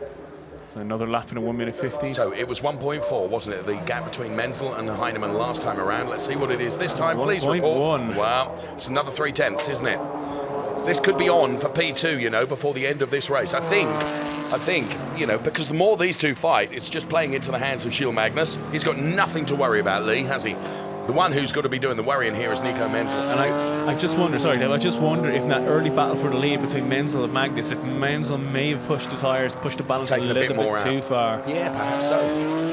So another lap in a 1:50. So it was 1.4, wasn't it? The gap between Menzel and Hyneman last time around. Let's see what it is this time. Please report. 1.1. Wow, it's another 0.3, isn't it? This could be on for P2, you know, before the end of this race. I think, you know, because the more these two fight, it's just playing into the hands of Gilles Magnus. He's got nothing to worry about, Lee, has he? The one who's got to be doing the worrying here is Nico Menzel. And I just wonder, sorry Dave, I just wonder if in that early battle for the lead between Menzel and Magnus, if Menzel may have pushed the tyres, pushed the balance Taken a little bit too far. Yeah, perhaps so.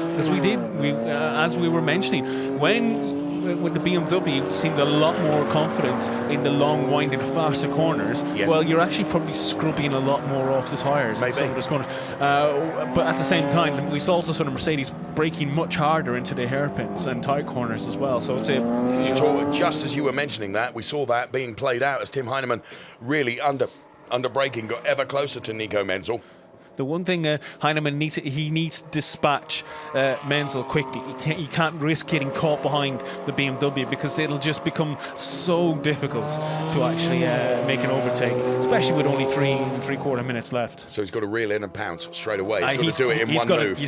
Because as we were mentioning, when the BMW seemed a lot more confident in the long, winding, faster corners, yes, well, you're actually probably scrubbing a lot more off the tyres in some of those corners. But at the same time, we also saw the Mercedes braking much harder into the hairpins and tight corners as well. So it's just as you were mentioning that, we saw that being played out as Tim Hyneman really under braking got ever closer to Nico Menzel. The one thing Hyneman needs to dispatch Menzel quickly. He can't risk getting caught behind the BMW, because it'll just become so difficult to actually make an overtake, especially with only 3 3/4 minutes left. So he's got to reel in and pounce straight away. He's got to do it in one move.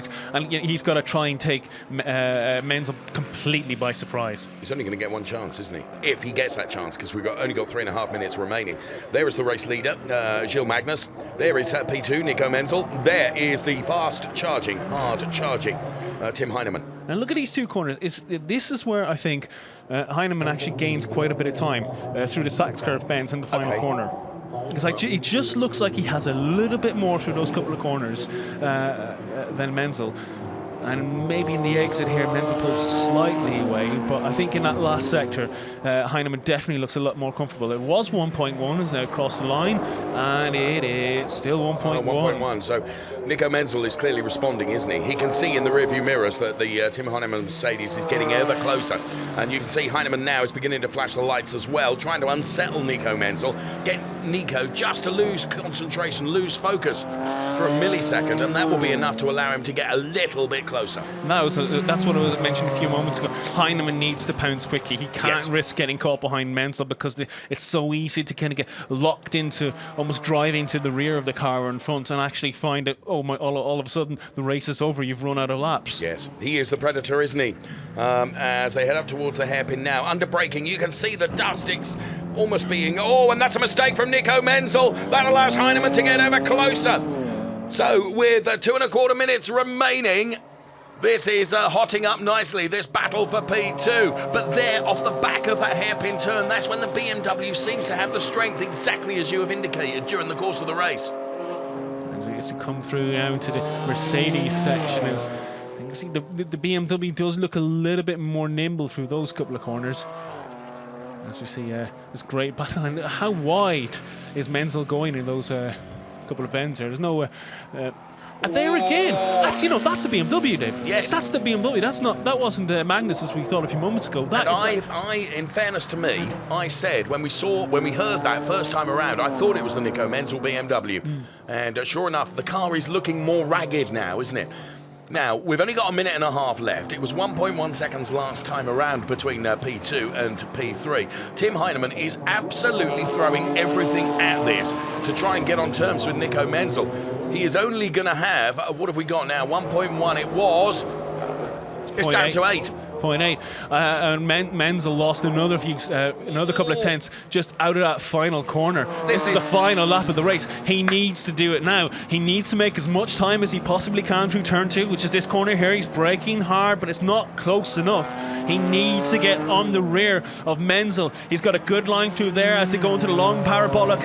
He's got to try and take Menzel completely by surprise. He's only going to get one chance, isn't he? If he gets that chance, because we've only got 3.5 minutes remaining. There is the race leader, Gilles Magnus. There is P2, Nico Menzel. There is the hard charging Tim Hyneman. Now look at these 2 corners. This is where I think Hyneman actually gains quite a bit of time through the Sachs curve bends in the final corner. Because it just looks like he has a little bit more through those couple of corners than Menzel. And maybe in the exit here, Menzel pulls slightly away, but I think in that last sector, Hyneman definitely looks a lot more comfortable. It was 1.1 as they crossed the line, and it is still 1.1. 1.1. So Nico Menzel is clearly responding, isn't he? He can see in the rearview mirrors that the Tim Hyneman Mercedes is getting ever closer, and you can see Hyneman now is beginning to flash the lights as well, trying to unsettle Nico Menzel, get Nico just to lose concentration, lose focus for a millisecond, and that will be enough to allow him to get a little bit closer. That's what I mentioned a few moments ago. Hyneman needs to pounce quickly. He can't risk getting caught behind Menzel, because it's so easy to kind of get locked into almost driving to the rear of the car in front and actually find that, all of a sudden the race is over, you've run out of laps. Yes, he is the predator, isn't he? As they head up towards the hairpin now, under braking, you can see the dust almost being, and that's a mistake from Nico Menzel. That allows Hyneman to get ever closer. So with 2.25 minutes remaining, this is hotting up nicely, this battle for P2. But there, off the back of that hairpin turn, that's when the BMW seems to have the strength, exactly as you have indicated during the course of the race. As we get to come through now into the Mercedes section, as you can see the BMW does look a little bit more nimble through those couple of corners. As we see this great battle. And how wide is Menzel going in those couple of bends there? There's no... and there again, that's the BMW, Dave. Yes, that's the BMW. That wasn't Magnus as we thought a few moments ago. In fairness to me, I said when we heard that first time around, I thought it was the Nico Menzel BMW, and sure enough, the car is looking more ragged now, isn't it? Now, we've only got 1.5 minutes left. It was 1.1 seconds last time around between P2 and P3. Tim Hyneman is absolutely throwing everything at this to try and get on terms with Nico Menzel. He is only going to have, what have we got now? 1.1 it was. It's down to 8. 0.8. And Menzel lost another couple of tenths just out of that final corner. This is the final lap of the race. He needs to do it now. He needs to make as much time as he possibly can through turn 2, which is this corner here. He's braking hard, but it's not close enough. He needs to get on the rear of Menzel. He's got a good line through there as they go into the long parabolic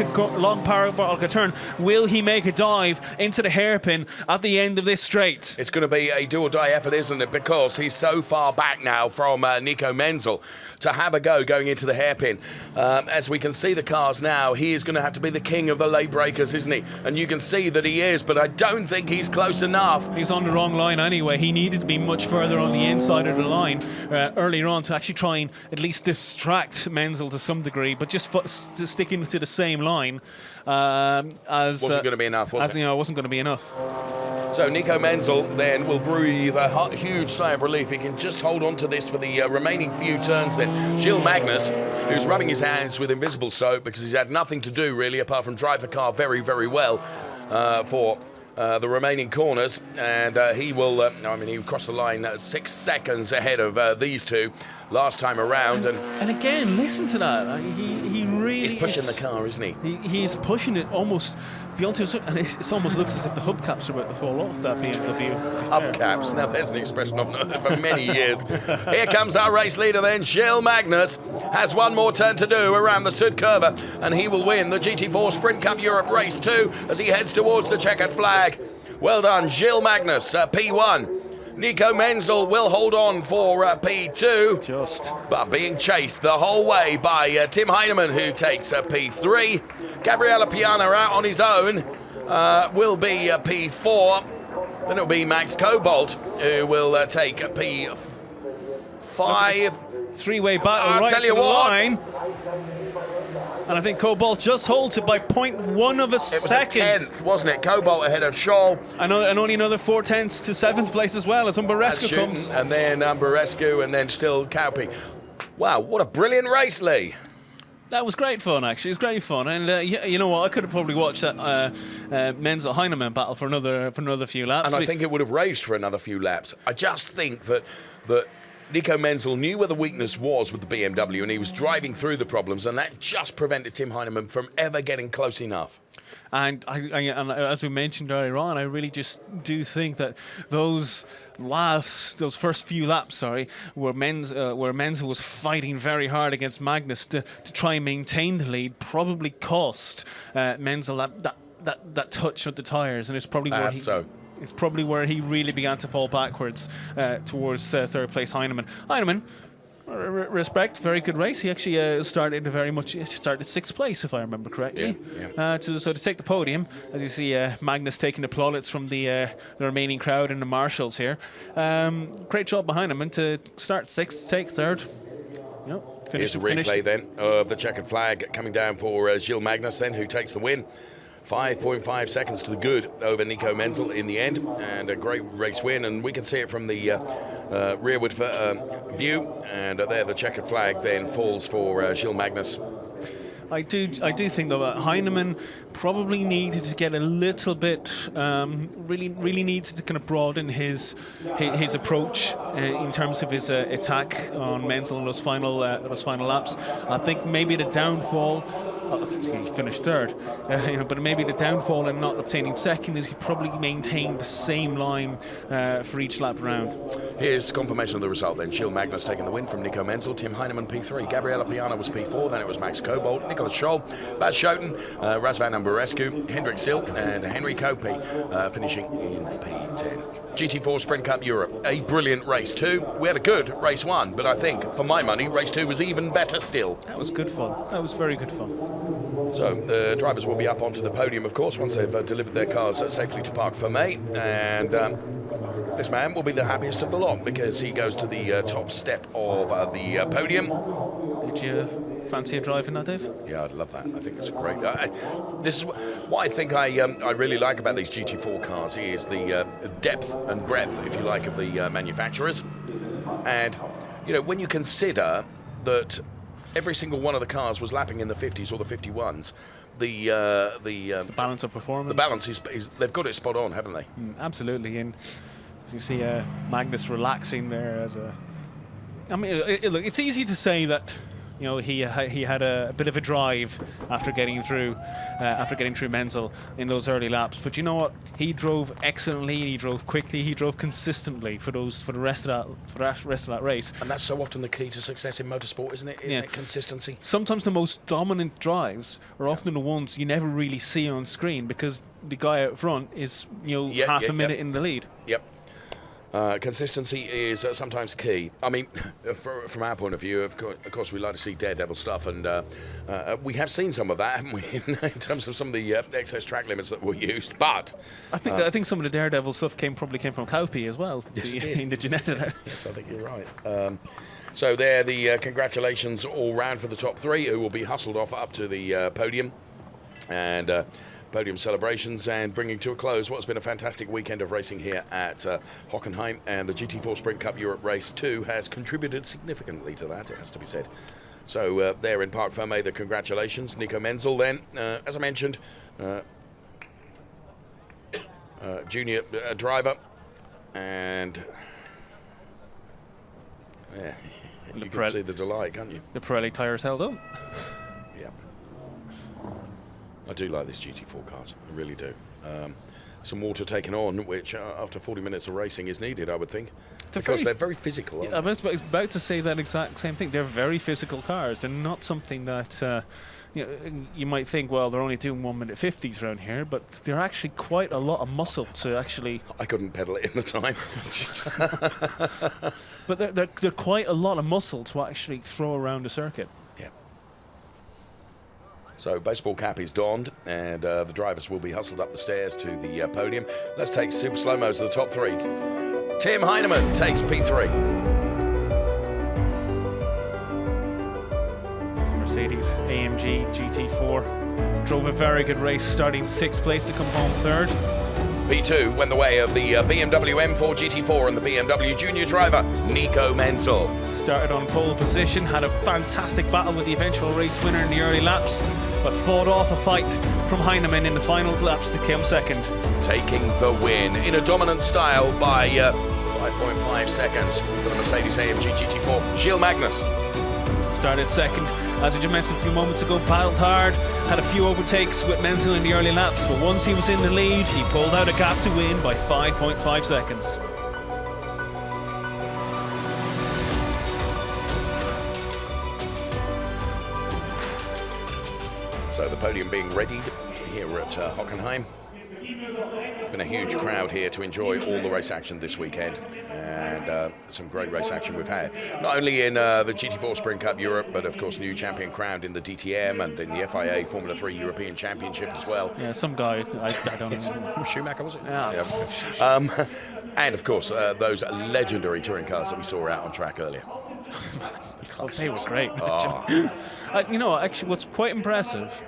turn. Will he make a dive into the hairpin at the end of this straight? It's going to be a do-or-die effort, isn't it? Because he's so far back now from Nico Menzel to have a go going into the hairpin. As we can see the cars now, he is going to have to be the king of the late breakers, isn't he? And you can see that he is, but I don't think he's close enough. He's on the wrong line anyway. He needed to be much further on the inside of the line earlier on to actually try and at least distract Menzel to some degree, but just sticking to the same line wasn't going to be enough, was it? It wasn't going to be enough. So Nico Menzel then will breathe a huge sigh of relief. He can just hold on to this for the remaining few turns then. Gilles Magnus, who's rubbing his hands with invisible soap because he's had nothing to do really apart from drive the car very, very well for the remaining corners, and he will, he crossed the line 6 seconds ahead of these two last time around. And again, listen to that. He really he's pushing the car, isn't he? He's pushing it almost beyond his, and it almost looks as if the hubcaps are about to fall off that BMW. Hubcaps. Now there's an expression I've known for many years. Here comes our race leader then. Gilles Magnus has one more turn to do around the Sud Curve, and he will win the GT4 Sprint Cup Europe Race 2 as he heads towards the checkered flag. Well done, Gilles Magnus, P1. Nico Menzel will hold on for P2, but being chased the whole way by Tim Hyneman, who takes P3. Gabriele Piana out on his own will be P4. Then it'll be Max Cobalt who will take P5. Three-way battle right to the line. And I think Cobalt just holds it by 0.1 of a second. It was a tenth, wasn't it? Cobalt ahead of Scholl. And only another 4 tenths to 7th place as well as Umberescu comes. And then Umberescu and then still Caupi. Wow, what a brilliant race, Lee. That was great fun, actually. It was great fun. And you know what? I could have probably watched that Menzel Hyneman battle for another few laps. And I think it would have raged for another few laps. I just think that Nico Menzel knew where the weakness was with the BMW, and he was driving through the problems, and that just prevented Tim Hyneman from ever getting close enough. And as we mentioned earlier on, I really just do think that those first few laps, where Menzel was fighting very hard against Magnus to try and maintain the lead, probably cost Menzel that touch of the tyres, and it's probably It's probably where he really began to fall backwards towards third place Hyneman. Hyneman, respect, very good race. He actually started 6th place, if I remember correctly. Yeah. So to take the podium, as you see Magnus taking the plaudits from the remaining crowd and the marshals here. Great job behind him, and to start 6th, take 3rd. Here's a replay then of the checkered flag coming down for Gilles Magnus then, who takes the win. 5.5 seconds to the good over Nico Menzel in the end, and a great race win, and we can see it from the rearward view, and there the checkered flag then falls for Gilles Magnus. I do think though that Hyneman probably needed to get a little bit, really needed to kind of broaden his approach in terms of his attack on Menzel in those final laps. I think maybe the downfall. He finished 3rd, but maybe the downfall in not obtaining 2nd is he probably maintained the same line for each lap round. Here's confirmation of the result then. Gilles Magnus taking the win from Nico Menzel, Tim Hyneman P3, Gabriele Piana was P4, then it was Max Cobalt, Nicolas Scholl, Baz Schoten, Razvan Umberescu, Hendrik Silt, and Henry Caupi finishing in P10. GT4 Sprint Cup Europe, a brilliant race 2. We had a good race 1, but I think, for my money, race 2 was even better still. That was good fun. That was very good fun. So the drivers will be up onto the podium, of course, once they've delivered their cars safely to Parc Fermé, and this man will be the happiest of the lot because he goes to the top step of the podium. Did you fancy a drive in that, Dave? Yeah, I'd love that. I think it's a great. This is what I think I really like about these GT4 cars is the depth and breadth, if you like, of the manufacturers. And when you consider that every single one of the cars was lapping in the 50s or the 51s, the balance of performance. The balance is they've got it spot on, haven't they? Absolutely. And as you see Magnus relaxing there as I mean, look, it's easy to say that, you know, he had a bit of a drive after getting through Menzel in those early laps. But you know what? He drove excellently. He drove quickly. He drove consistently for the rest of that race. And that's so often the key to success in motorsport, isn't it? Isn't it consistency? Sometimes the most dominant drives are often the ones you never really see on screen because the guy out front is, you know, half a minute in the lead. Yep. Consistency is sometimes key. I mean, from our point of view, of course, we like to see daredevil stuff, and we have seen some of that, haven't we, in terms of some of the excess track limits that were used. But I think some of the daredevil stuff probably came from Cowpie as well. Yes, in the Ginetta. Yes, I think you're right. So there, the congratulations all round for the top three, who will be hustled off up to the podium, and podium celebrations, and bringing to a close what's been a fantastic weekend of racing here at Hockenheim, and the GT4 Sprint Cup Europe Race 2 has contributed significantly to that, it has to be said. So there in Parc Fermé, the congratulations. Nico Menzel then, as I mentioned, junior driver, and you can see the delight, can't you? The Pirelli tyres held up. Yeah. I do like these GT4 cars, I really do. Some water taken on, which after 40 minutes of racing is needed, I would think. Because they're very physical, I was about to say that exact same thing. They're very physical cars. They're not something that you might think, well, they're only doing 1 minute 50s around here, but they're actually quite a lot of muscle to actually... I couldn't pedal it in the time. But they're quite a lot of muscle to actually throw around a circuit. Yeah. So baseball cap is donned, and the drivers will be hustled up the stairs to the podium. Let's take super slow-mos to the top three. Tim Hyneman takes P3. It's a Mercedes-AMG GT4. Drove a very good race, starting 6th place to come home 3rd. P2 went the way of the BMW M4 GT4 and the BMW junior driver, Nico Menzel. Started on pole position, had a fantastic battle with the eventual race winner in the early laps, but fought off a fight from Hyneman in the final laps to come 2nd. Taking the win in a dominant style by 5.5 seconds for the Mercedes-AMG GT4, Gilles Magnus. Started 2nd, as we just mentioned a few moments ago, battled hard, had a few overtakes with Menzel in the early laps, but once he was in the lead, he pulled out a gap to win by 5.5 seconds. So the podium being readied here at Hockenheim. Been a huge crowd here to enjoy all the race action this weekend, and some great race action we've had. Not only in the GT4 Sprint Cup Europe, but of course new champion crowned in the DTM and in the FIA Formula 3 European Championship as well. Yeah, some guy, I don't know. Schumacher, was it? Yeah. And of course those legendary touring cars that we saw out on track earlier. Oh, they were great. Oh. You know, actually, what's quite impressive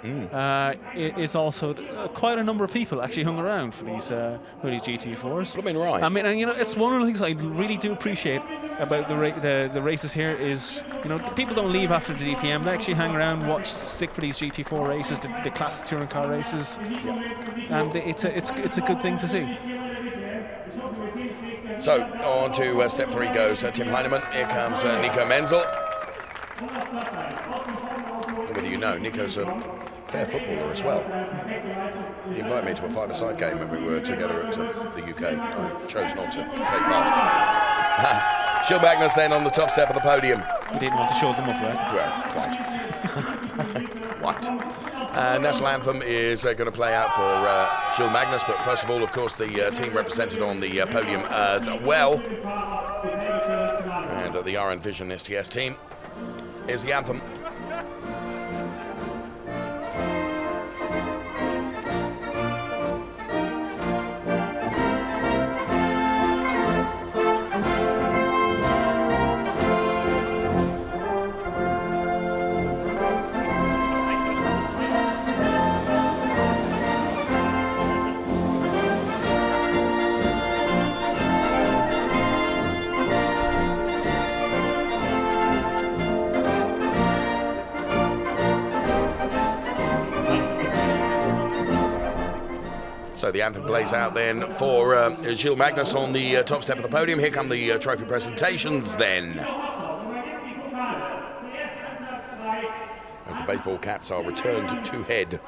is also quite a number of people actually hung around for these GT4s. I mean, right. I mean, and you know, it's one of the things I really do appreciate about the races here is, you know, people don't leave after the DTM. They actually hang around, stick for these GT4 races, the classic touring car races, and it's a good thing to see. So on to step 3 goes Tim Hyneman. Here comes Nico Menzel. Whether you know, Nico's a fair footballer as well. He invited me to a five-a-side game when we were together at the UK. I chose not to take part. Gilles Magnus then on the top step of the podium. You didn't want to show them up, right? Well, quite. Quite. National anthem is going to play out for Gilles Magnus, but first of all, of course, the team represented on the podium as well. And the RN Vision STS team. Here's the anthem. So the anthem plays out then for Gilles Magnus on the top step of the podium. Here come the trophy presentations then. as the baseball caps are returned to head.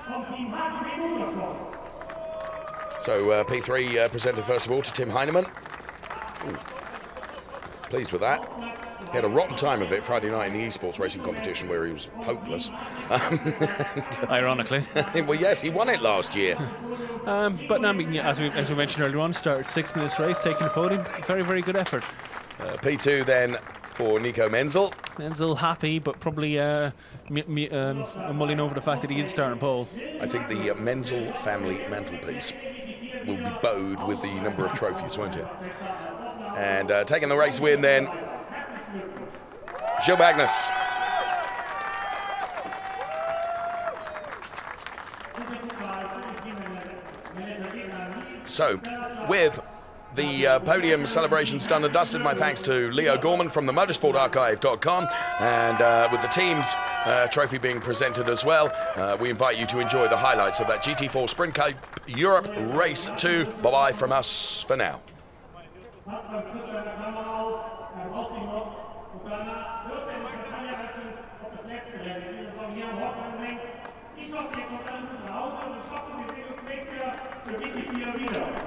So P3 presented first of all to Tim Hyneman. Ooh. Pleased with that. He had a rotten time of it Friday night in the esports racing competition where he was hopeless. Ironically. Well, yes, he won it last year. But I mean, as we mentioned earlier on, started 6th in this race, taking the podium. Very, very good effort. P2 then for Nico Menzel. Menzel happy, but probably mulling over the fact that he did start on pole. I think the Menzel family mantelpiece will be bowed with the number of trophies, won't it? And taking the race win then, Gilles Magnus. So, with the podium celebrations done and dusted, my thanks to Leo Gorman from the motorsportarchive.com, and with the team's trophy being presented as well, we invite you to enjoy the highlights of that GT4 Sprint Cup Europe Race 2. Bye-bye from us for now. Ich hoffe, ihr kommt alle gut nach Hause und ich hoffe, wir sehen uns nächstes Jahr für GT4 wieder.